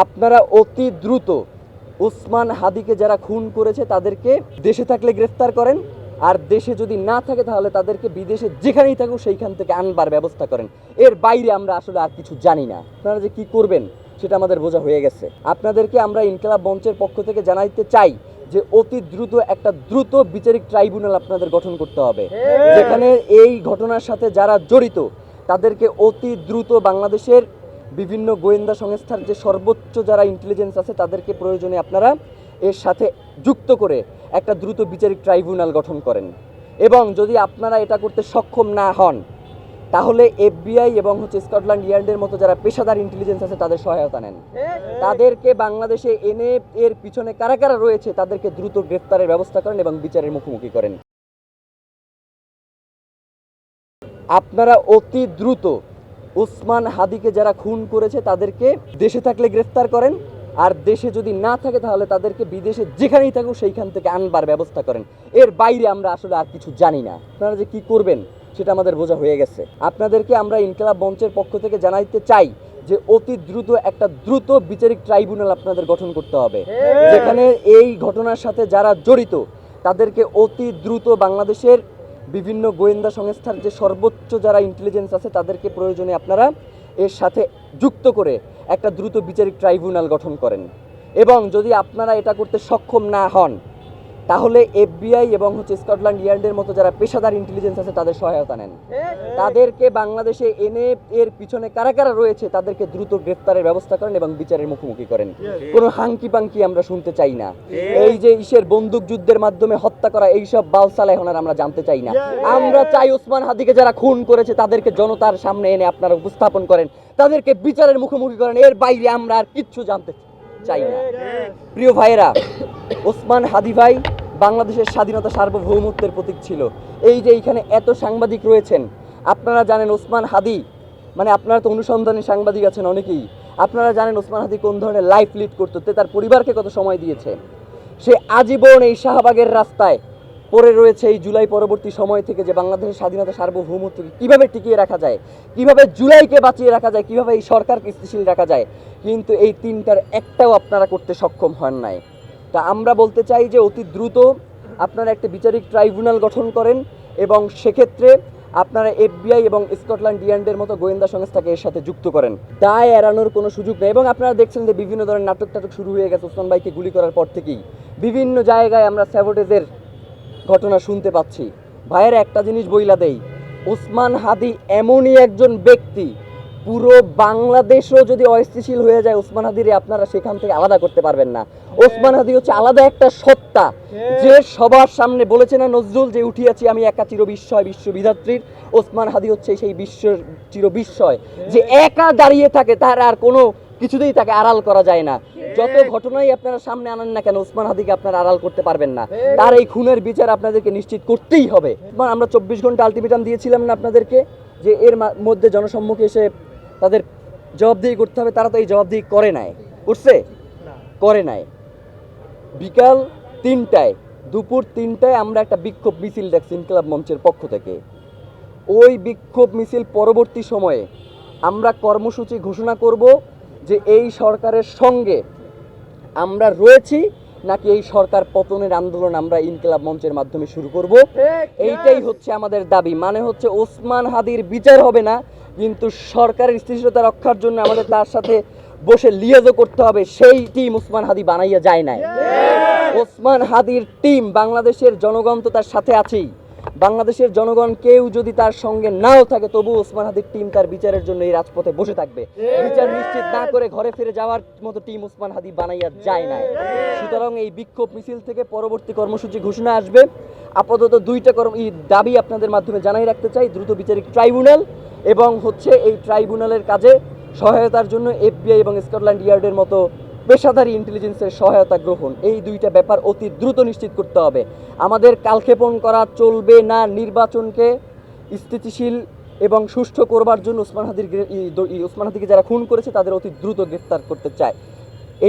আপনারা অতি দ্রুত ওসমান হাদিকে যারা খুন করেছে তাদেরকে দেশে থাকলে গ্রেফতার করেন, আর দেশে যদি না থাকে তাহলে তাদেরকে বিদেশে যেখানেই থাকুক সেইখান থেকে আনবার ব্যবস্থা করেন। এর বাইরে আমরা আসলে আর কিছু জানি না। আপনারা যে কি করবেন সেটা আমাদের বোঝা হয়ে গেছে। আপনাদেরকে আমরা ইনকিলাব মঞ্চের পক্ষ থেকে জানাইতে চাই যে অতি দ্রুত একটা দ্রুত বিচারিক ট্রাইব্যুনাল আপনাদের গঠন করতে হবে, যেখানে এই ঘটনার সাথে যারা জড়িত তাদেরকে অতি দ্রুত বাংলাদেশের বিভিন্ন গোয়েন্দা সংস্থার যে সর্বোচ্চ যারা ইন্টেলিজেন্স আছে তাদেরকে প্রয়োজনে আপনারা এর সাথে যুক্ত করে একটা দ্রুত বিচারিক ট্রাইব্যুনাল গঠন করেন। এবং যদি আপনারা এটা করতে সক্ষম না হন তাহলে এফবিআই এবং স্কটল্যান্ড ইয়ার্ডের মতো যারা পেশাদার ইন্টেলিজেন্স আছে তাদের সহায়তা নেন। তাদেরকে বাংলাদেশে এনে এর পিছনে কারা কারা রয়েছে তাদেরকে দ্রুত গ্রেফতারের ব্যবস্থা করেন এবং বিচারের মুখোমুখি করেন। আপনারা অতি দ্রুত ওসমান হাদিকে যারা খুন করেছে তাদেরকে দেশে থাকলে গ্রেফতার করেন, আর দেশে যদি না থাকে তাহলে তাদেরকে বিদেশে যেখানেই থাকুক সেইখান থেকে আনবার ব্যবস্থা করেন। এর বাইরে আমরা আসলে আর কিছু জানি না। আপনারা যে কি করবেন সেটা আমাদের বোঝা হয়ে গেছে। আপনাদেরকে আমরা ইনকিলাব মঞ্চের পক্ষ থেকে জানাইতে চাই যে অতি দ্রুত একটা দ্রুত বিচারিক ট্রাইব্যুনাল আপনাদের গঠন করতে হবে, যেখানে এই ঘটনার সাথে যারা জড়িত তাদেরকে অতি দ্রুত বাংলাদেশের বিভিন্ন গোয়েন্দা সংস্থার যে সর্বোচ্চ যারা ইন্টেলিজেন্স আছে তাদেরকে প্রয়োজনে আপনারা এর সাথে যুক্ত করে একটা দ্রুত বিচারিক ট্রাইব্যুনাল গঠন করেন। এবং যদি আপনারা এটা করতে সক্ষম না হন তাহলে এফবিআই এবং স্কটল্যান্ড ইয়ার্ডের মতো যারা পেশাদার ইন্টেলিজেন্স আছে তাদের সহায়তা নেন। তাদেরকে বাংলাদেশে এনে এর পিছনে কারা কারা রয়েছে তাদেরকে দ্রুত গ্রেফতারের ব্যবস্থা করেন এবং বিচারের মুখোমুখি করেন। কোনো হাঙ্কি পাঙ্কি আমরা শুনতে চাই না। এই যে ইসের বন্দুক যুদ্ধের মাধ্যমে হত্যা করা এইসব বালসাল এখন আর আমরা জানতে চাই না। আমরা চাই ওসমান হাদিকে যারা খুন করেছে তাদেরকে জনতার সামনে এনে আপনারা উপস্থাপন করেন, তাদেরকে বিচারের মুখোমুখি করেন। এর বাইরে আমরা আর কিচ্ছু জানতে চাই না। প্রিয় ভাইয়েরা, ওসমান হাদি ভাই বাংলাদেশের স্বাধীনতা সার্বভৌমত্বের প্রতীক ছিল। এই যে এইখানে এত সাংবাদিক রয়েছেন, আপনারা জানেন ওসমান হাদি মানে আপনারা তো অনুসন্ধানী সাংবাদিক আছেন অনেকেই, আপনারা জানেন ওসমান হাদি কোন ধরনের লাইফ লিড করতো, তার পরিবারকে কত সময় দিয়েছে। সে আজীবন এই শাহবাগের রাস্তায় পড়ে রয়েছে এই জুলাই পরবর্তী সময় থেকে যে বাংলাদেশের স্বাধীনতা সার্বভৌমত্বকে কীভাবে টিকিয়ে রাখা যায়, কিভাবে জুলাইকে বাঁচিয়ে রাখা যায়, কিভাবে এই সরকারকে স্থিতিশীল রাখা যায়। কিন্তু এই তিনটার একটাও আপনারা করতে সক্ষম হন নাই। তা আমরা বলতে চাই যে অতি দ্রুত আপনারা একটা বিচারিক ট্রাইব্যুনাল গঠন করেন এবং সেক্ষেত্রে আপনারা এফবিআই এবং স্কটল্যান্ড ইয়ার্ডের মতো গোয়েন্দা সংস্থাকে এর সাথে যুক্ত করেন। দায় এড়ানোর কোনো সুযোগ নেই। এবং আপনারা দেখছেন যে বিভিন্ন ধরনের নাটক শুরু হয়ে গেছে ওসমান ভাইকে গুলি করার পর থেকেই। বিভিন্ন জায়গায় আমরা স্যাবোটেজের ঘটনা শুনতে পাচ্ছি। ভাইয়ের একটা জিনিস বইলা দেই, ওসমান হাদি এমনই একজন ব্যক্তি, পুরো বাংলাদেশও যদি অস্থিতিশীল হয়ে যায় ওসমান হাদিরে আপনারা সেখান থেকে আলাদা করতে পারবেন না। ওসমান হাদি হচ্ছে আলাদা একটা সত্তা, যে সবার সামনে বলেছে না নজরুল যে উঠিয়াছি আমি একা চির বিস্ময় বিশ্ববিধাত্রীর। ওসমান হাদি হচ্ছে সেই বিশ্বের চির বিস্ময়, যে একা দাঁড়িয়ে থাকে, তার আর কোনো কিছুতেই তাকে আড়াল করা যায় না। যত ঘটনাই আপনারা সামনে আনেন না কেন ওসমান হাদিকে আপনারা আড়াল করতে পারবেন না। তার এই খুনের বিচার আপনাদেরকে নিশ্চিত করতেই হবে। আমরা 24 ঘন্টা আলটিমেটাম দিয়েছিলাম না আপনাদেরকে যে এর মধ্যে জনসম্মুখে এসে তাদের জবাবদিহি করতে হবে। তারা তো এই জবাবদিহি করে নাই, করে নাই। বিকাল 3টায়, দুপুর 3টায় আমরা একটা বিক্ষোভ মিছিল দেখছি ইনকিলাব মঞ্চের পক্ষ থেকে। ওই বিক্ষোভ মিছিল পরবর্তী সময়ে আমরা কর্মসূচি ঘোষণা করব যে এই সরকারের সঙ্গে আমরা রয়েছি নাকি এই সরকার পতনের আন্দোলন আমরা ইনকিলাব মঞ্চের মাধ্যমে শুরু করব। এইটাই হচ্ছে আমাদের দাবি। মানে হচ্ছে ওসমান হাদির বিচার হবে না, কিন্তু সরকারের স্থিতিশীলতা রক্ষার জন্য আমাদের তার সাথে বসে লিয়াজও করতে হবে। সেই টিম ওসমান হাদি বানাইয়া যায় নাই। ওসমান হাদির টিম, বাংলাদেশের জনগণ তো তার সাথে আছেই। বাংলাদেশের জনগণ কেউ যদি তার সঙ্গে নাও থাকে তবু ওসমান হাদির টিম তার বিচারের জন্য এই রাজপথে বসে থাকবে। বিচার নিশ্চিত না করে ঘরে ফিরে যাওয়ার মতো টিম ওসমান হাদি বানাইয়া যায় নাই। সুতরাং এই বিক্ষোভ মিছিল থেকে পরবর্তী কর্মসূচি ঘোষণা আসবে। আপাতত দুইটা দাবি আপনাদের মাধ্যমে জানাই রাখতে চাই: দ্রুত বিচারিক ট্রাইব্যুনাল এবং এই ট্রাইব্যুনালের কাজে সহায়তার জন্য এফবিআই এবং স্কটল্যান্ড ইয়ার্ডের মতো পেশাদারি ইন্টেলিজেন্সের সহায়তা গ্রহণ। এই দুইটা ব্যাপার অতি দ্রুত নিশ্চিত করতে হবে। আমাদের কালক্ষেপণ করা চলবে না। নির্বাচনকে স্থিতিশীল এবং সুষ্ঠু করবার জন্য ওসমান হাদিকে যারা খুন করেছে তাদের অতি দ্রুত গ্রেফতার করতে চায়।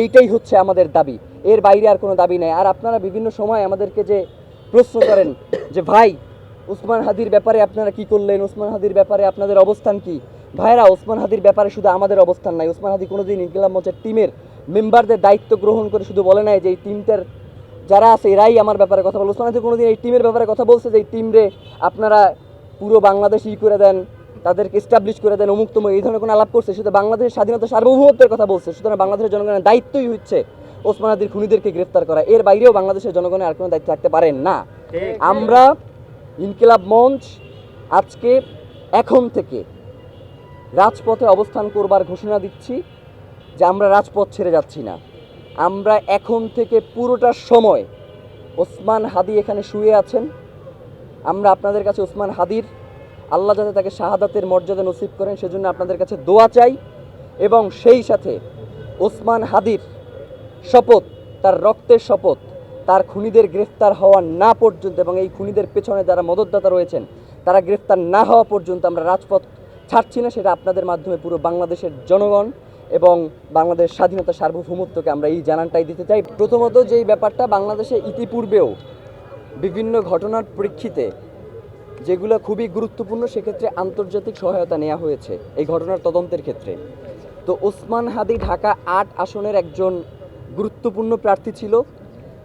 এইটাই হচ্ছে আমাদের দাবি, এর বাইরে আর কোনো দাবি নেই। আর আপনারা বিভিন্ন সময় আমাদেরকে যে প্রশ্ন করেন যে ভাই ওসমান হাদির ব্যাপারে আপনারা কি করলেন, ওসমান হাদির ব্যাপারে আপনাদের অবস্থান কি? ভাইরা, ওসমান হাদির ব্যাপারে শুধু আমাদের অবস্থান নাই। ওসমান হাদি কোনোদিন ইনকিলাব মঞ্চের টিমের মেম্বারদের দায়িত্ব গ্রহণ করে শুধু বলে নাই যে এই টিমটার যারা আছে এরাই আমার ব্যাপারে কথা বলে। ওসমান হাদি কোনোদিন এই টিমের ব্যাপারে কথা বলছে যে এই টিমরে আপনারা পুরো বাংলাদেশ করে দেন, তাদেরকে এস্টাবলিশ করে দেন, অমুক তমুক, এই ধরনের কোনো আলাপ করছে? শুধু বাংলাদেশের স্বাধীনতা সার্বভৌমত্বের কথা বলছে। সুতরাং বাংলাদেশের জনগণের দায়িত্বই হচ্ছে ওসমান হাদির খুনিদেরকে গ্রেফতার করা। এর বাইরেও বাংলাদেশের জনগণের আর কোনো দায়িত্ব থাকতে পারেন না। আমরা ইনকিলাব মঞ্চ আজকে এখন থেকে রাজপথে অবস্থান করবার ঘোষণা দিচ্ছি যে আমরা রাজপথ ছেড়ে যাচ্ছি না। আমরা এখন থেকে পুরোটা সময় ওসমান হাদি এখানে শুয়ে আছেন, আমরা আপনাদের কাছে ওসমান হাদির আল্লাহ যাতে তাকে শাহাদাতের মর্যাদা নসিব করেন সেজন্য আপনাদের কাছে দোয়া চাই। এবং সেই সাথে ওসমান হাদির শপথ, তার রক্তের শপথ, তার খুনিদের গ্রেফতার হওয়া না পর্যন্ত এবং এই খুনিদের পেছনে যারা মদতদাতা রয়েছেন তারা গ্রেফতার না হওয়া পর্যন্ত আমরা রাজপথ ছাড়ছি না। সেটা আপনাদের মাধ্যমে পুরো বাংলাদেশের জনগণ এবং বাংলাদেশ স্বাধীনতা সার্বভৌমত্বকে আমরা এই জানানটাই দিতে চাই। প্রথমত যেই ব্যাপারটা বাংলাদেশে ইতিপূর্বেও বিভিন্ন ঘটনার প্রেক্ষিতে যেগুলো খুবই গুরুত্বপূর্ণ, সেক্ষেত্রে আন্তর্জাতিক সহায়তা নেওয়া হয়েছে এই ঘটনার তদন্তের ক্ষেত্রে। তো ওসমান হাদি ঢাকা ৮ আসনের একজন গুরুত্বপূর্ণ প্রার্থী ছিল।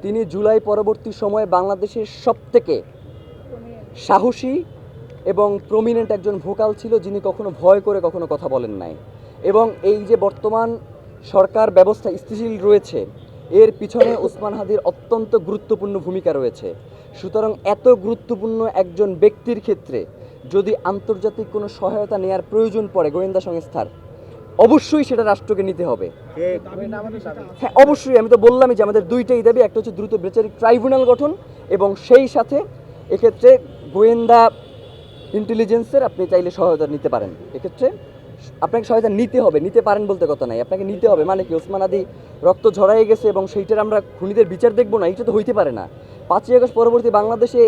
তিনি জুলাই পরবর্তী সময়ে বাংলাদেশের সবথেকে সাহসী এবং প্রমিনেন্ট একজন ভোকাল ছিল, যিনি কখনো ভয় করে কখনো কথা বলেন নাই। এবং এই যে বর্তমান সরকার ব্যবস্থা স্থিতিশীল রয়েছে এর পিছনে ওসমান হাদির অত্যন্ত গুরুত্বপূর্ণ ভূমিকা রয়েছে। সুতরাং এত গুরুত্বপূর্ণ একজন ব্যক্তির ক্ষেত্রে যদি আন্তর্জাতিক কোনো সহায়তা নেওয়ার প্রয়োজন পড়ে গোয়েন্দা সংস্থার, অবশ্যই সেটা রাষ্ট্রকে নিতে হবে। হ্যাঁ, অবশ্যই। আমি তো বললামই যে আমাদের দুইটাই দাবি, একটা হচ্ছে দ্রুত বিচারিক ট্রাইব্যুনাল গঠন এবং সেই সাথে এক্ষেত্রে গোয়েন্দা ইন্টেলিজেন্সের আপনি চাইলে সহায়তা নিতে পারেন। এক্ষেত্রে আপনাকে সহায়তা নিতে হবে, নিতে পারেন বলতে কথা নাই, আপনাকে নিতে হবে। মানে কি, ওসমান হাদি রক্ত ঝরাই গেছে এবং সেইটার আমরা খুনিদের বিচার দেখবো না, এটা তো হইতে পারে না। 5ই আগস্ট পরবর্তী বাংলাদেশে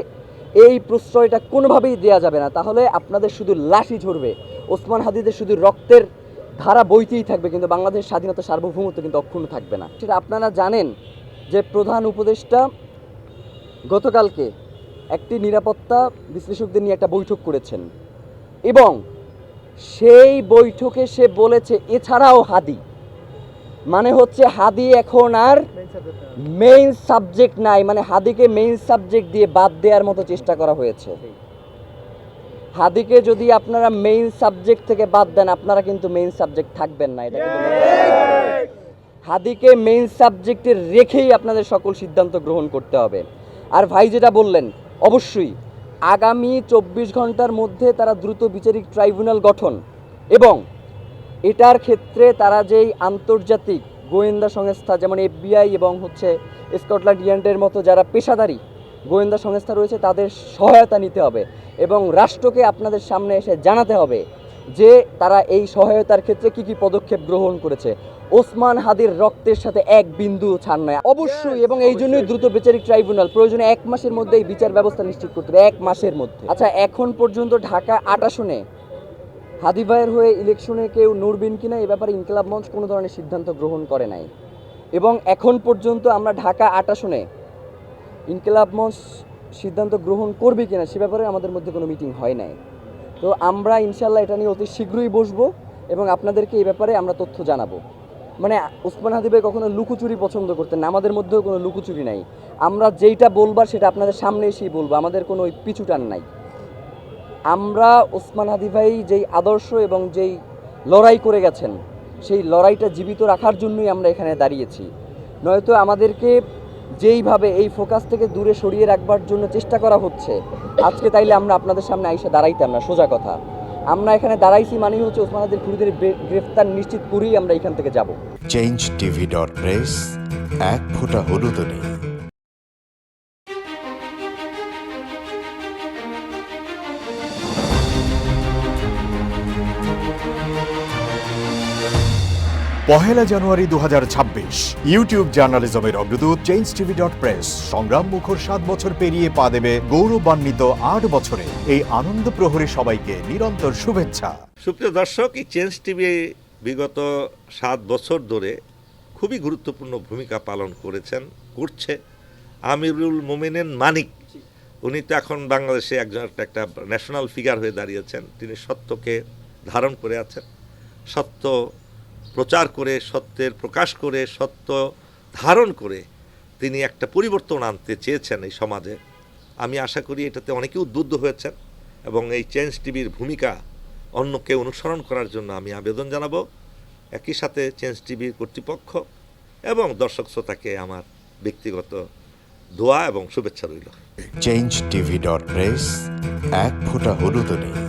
এই প্রশ্রয়টা কোনোভাবেই দেওয়া যাবে না। তাহলে আপনাদের শুধু লাশই ঝরবে, ওসমান হাদিদের শুধু রক্তের ধারা বইতেই থাকবে, কিন্তু বাংলাদেশ স্বাধীনতা সার্বভৌমত্ব কিন্তু অক্ষুণ্ণ থাকবে না। সেটা আপনারা জানেন যে প্রধান উপদেষ্টা গতকালকে একটি নিরাপত্তা বিশ্লেষকদের নিয়ে একটা বৈঠক করেছেন এবং সেই বৈঠকে সে বলেছে এছাড়াও হাদি, মানে হচ্ছে হাদি এখন আর মেইন সাবজেক্ট নাই, মানে হাদিকে মেইন সাবজেক্ট দিয়ে বাদ দেওয়ার মতো চেষ্টা করা হয়েছে। হাদিকে যদি আপনারা মেইন সাবজেক্ট থেকে বাদ দেন আপনারা কিন্তু মেইন সাবজেক্ট থাকবেন না, এটা কিন্তু হাদিকে মেইন সাবজেক্টে রেখেই আপনাদের সকল সিদ্ধান্ত গ্রহণ করতে হবে। আর ভাই যেটা বললেন, অবশ্যই আগামী 24 ঘন্টার মধ্যে তারা দ্রুত বিচারিক ট্রাইব্যুনাল গঠন এবং এটার ক্ষেত্রে তারা যেই আন্তর্জাতিক গোয়েন্দা সংস্থা যেমন FBI এবং হচ্ছে স্কটল্যান্ড ইয়ার্ডের মতো যারা পেশাদারী গোয়েন্দা সংস্থা রয়েছে তাদের সহায়তা নিতে হবে এবং রাষ্ট্রকে আপনাদের সামনে এসে জানাতে হবে যে তারা এই সহায়তার ক্ষেত্রে কি কি পদক্ষেপ গ্রহণ করেছে। ওসমান হাদির রক্তের সাথে এক বিন্দু ছাড় নয় অবশ্যই, এবং এই জন্যই দ্রুত বিচারিক ট্রাইব্যুনাল প্রয়োজনে 1 মাসের মধ্যে এই বিচার ব্যবস্থা নিশ্চিত করতে হবে, 1 মাসের মধ্যে। আচ্ছা, এখন পর্যন্ত ঢাকা 8 আসনে হাদি ভাইয়ের হয়ে ইলেকশনে কেউ নড়বেন কিনা এ ব্যাপারে ইনকিলাব মঞ্চ কোনো ধরনের সিদ্ধান্ত গ্রহণ করে নাই এবং এখন পর্যন্ত আমরা ঢাকা 8 আসনে ইনকিলাব মঞ্চ সিদ্ধান্ত গ্রহণ করবে কিনা সে ব্যাপারে আমাদের মধ্যে কোনো মিটিং হয় নাই। তো আমরা ইনশাল্লাহ এটা নিয়ে অতি শীঘ্রই বসবো এবং আপনাদেরকে এই ব্যাপারে আমরা তথ্য জানাবো। মানে ওসমান হাদি ভাই কখনো লুকোচুরি পছন্দ করতেন না, আমাদের মধ্যেও কোনো লুকোচুরি নাই। আমরা যেইটা বলবার সেটা আপনাদের সামনে এসেই বলবো, আমাদের কোনো ওই পিছুটান নাই। আমরা ওসমান হাদি ভাই যেই আদর্শ এবং যেই লড়াই করে গেছেন সেই লড়াইটা জীবিত রাখার জন্যই আমরা এখানে দাঁড়িয়েছি। নয়তো আমাদেরকে যেইভাবে এই ফোকাস থেকে দূরে সরিয়ে রাখবার জন্য চেষ্টা করা হচ্ছে আজকে, তাইলে আমরা আপনাদের সামনে আইসা দাঁড়াইতাম না। সোজা কথা, আমরা এখানে দাঁড়াইছি মানেই হচ্ছে ওসমান হাদির খুনিদের গ্রেফতার নিশ্চিত করেই আমরা এখান থেকে যাব। changetv.press এক ফোঁটা হলুদও নেই। পহেলা জানুয়ারি 2026 ইউটিউব জার্নালিজমের অগ্রদূত changetv.press সংগ্রাম মুখর 7 বছর পেরিয়ে পা দেবে গৌরবান্বিত 8 বছরে। এই আনন্দ প্রহরী সবাইকে নিরন্তর শুভেচ্ছা। সুপ্রিয় দর্শক, এই চেঞ্জ টিভি বিগত 7 বছর ধরে খুবই গুরুত্বপূর্ণ ভূমিকা পালন করছে আমিরুল মোমিনিন মানিক। উনি তো এখন বাংলাদেশে একটা ন্যাশনাল ফিগার হয়ে দাঁড়িয়েছেন। তিনি সত্যকে ধারণ করে আছেন, সত্য প্রচার করে, সত্যের প্রকাশ করে, সত্য ধারণ করে তিনি একটা পরিবর্তন আনতে চেয়েছেন এই সমাজে। আমি আশা করি এটাতে অনেকে উদ্বুদ্ধ হয়েছেন এবং এই চেঞ্জ টিভির ভূমিকা অন্যকে অনুসরণ করার জন্য আমি আবেদন জানাবো। একই সাথে চেঞ্জ টিভির কর্তৃপক্ষ এবং দর্শক শ্রোতাকে আমার ব্যক্তিগত দোয়া এবং শুভেচ্ছা রইল। changeTV.press, এক ফোঁটা হলুদ নেই।